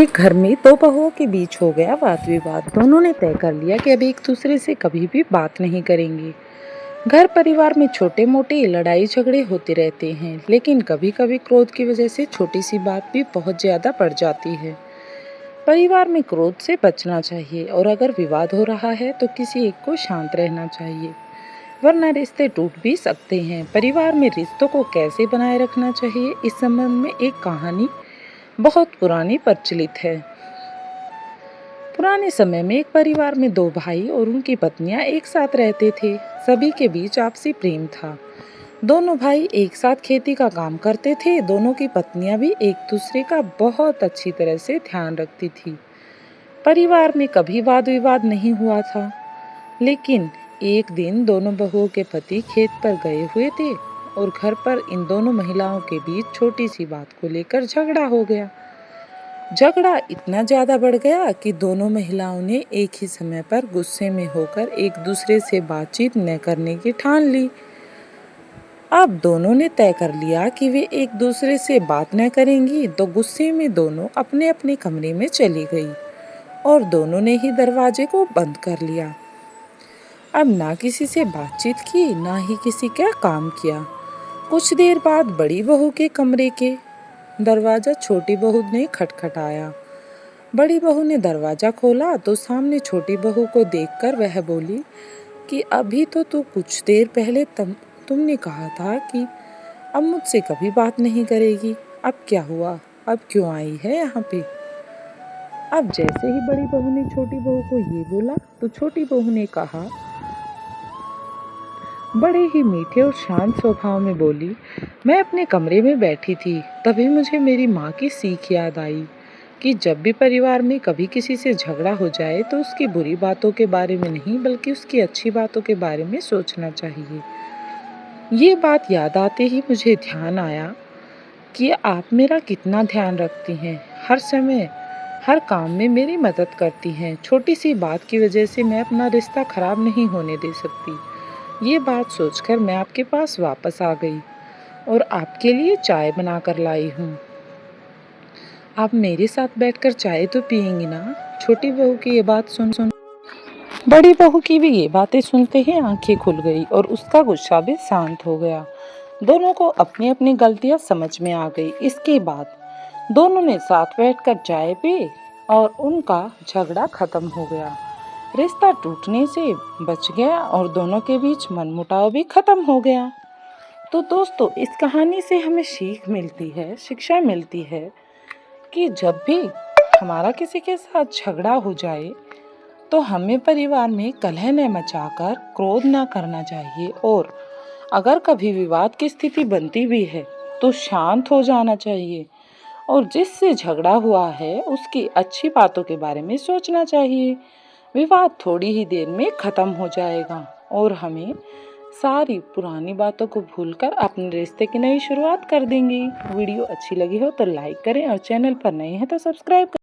एक घर में दो बहुओं के बीच हो गया वाद विवाद। दोनों ने तय कर लिया कि अब एक दूसरे से कभी भी बात नहीं करेंगे। घर परिवार में छोटे मोटे लड़ाई झगड़े होते रहते हैं, लेकिन कभी कभी क्रोध की वजह से छोटी सी बात भी बहुत ज्यादा बढ़ जाती है। परिवार में क्रोध से बचना चाहिए और अगर विवाद हो रहा है तो किसी एक को शांत रहना चाहिए, वरना रिश्ते टूट भी सकते हैं। परिवार में रिश्तों को कैसे बनाए रखना चाहिए, इस संबंध में एक कहानी बहुत पुरानी प्रचलित है। पुराने समय में एक परिवार में दो भाई और उनकी पत्नियां एक साथ रहते थे। सभी के बीच आपसी प्रेम था। दोनों भाई एक साथ खेती का काम करते थे। दोनों की पत्नियां भी एक दूसरे का बहुत अच्छी तरह से ध्यान रखती थी। परिवार में कभी वाद विवाद नहीं हुआ था, लेकिन एक दिन दोनों बहुओं के पति खेत पर गए हुए थे और घर पर इन दोनों महिलाओं के बीच छोटी सी बात को लेकर झगड़ा हो गया। झगड़ा इतना ज्यादा बढ़ गया कि दोनों महिलाओं ने एक ही समय पर गुस्से में होकर एक दूसरे से बातचीत न करने की ठान ली। अब दोनों ने तय कर लिया कि वे एक दूसरे से बात न करेंगी, तो गुस्से में दोनों अपने अपने कमरे में चली गई और दोनों ने ही दरवाजे को बंद कर लिया। अब ना किसी से बातचीत की, ना ही किसी का काम किया। कुछ देर बाद बड़ी बहू के कमरे के दरवाजा छोटी बहू ने खटखटाया। बड़ी बहू ने दरवाजा खोला तो सामने छोटी बहू को देखकर वह बोली कि अभी तो तू कुछ देर पहले तुमने कहा था कि अब मुझसे कभी बात नहीं करेगी। अब क्या हुआ? अब क्यों आई है यहाँ पे? अब जैसे ही बड़ी बहू ने छोटी बहू को ये बोला तो छोटी बहू ने कहा, बड़े ही मीठे और शांत स्वभाव में बोली, मैं अपने कमरे में बैठी थी, तभी मुझे मेरी माँ की सीख याद आई कि जब भी परिवार में कभी किसी से झगड़ा हो जाए तो उसकी बुरी बातों के बारे में नहीं बल्कि उसकी अच्छी बातों के बारे में सोचना चाहिए। ये बात याद आते ही मुझे ध्यान आया कि आप मेरा कितना ध्यान रखती हैं, हर समय हर काम में मेरी मदद करती हैं। छोटी सी बात की वजह से मैं अपना रिश्ता खराब नहीं होने दे सकती। ये बात सोचकर मैं आपके पास वापस आ गई और आपके लिए चाय बनाकर लाई हूँ। आप मेरे साथ बैठकर चाय तो पियेंगी ना? छोटी बहू की ये बात सुन बड़ी बहू की भी ये बातें सुनते ही आंखें खुल गई और उसका गुस्सा भी शांत हो गया। दोनों को अपनी अपनी गलतियां समझ में आ गई। इसके बाद दोनों ने साथ बैठकर चाय पी और उनका झगड़ा खत्म हो गया। रिश्ता टूटने से बच गया और दोनों के बीच मनमुटाव भी खत्म हो गया। तो दोस्तों, इस कहानी से हमें सीख मिलती है, शिक्षा मिलती है कि जब भी हमारा किसी के साथ झगड़ा हो जाए तो हमें परिवार में कलह न मचाकर क्रोध न करना चाहिए और अगर कभी विवाद की स्थिति बनती भी है तो शांत हो जाना चाहिए और जिससे झगड़ा हुआ है उसकी अच्छी बातों के बारे में सोचना चाहिए। विवाद थोड़ी ही देर में खत्म हो जाएगा और हमें सारी पुरानी बातों को भूलकर अपने रिश्ते की नई शुरुआत कर देंगे। वीडियो अच्छी लगी हो तो लाइक करें और चैनल पर नए हैं तो सब्सक्राइब करें।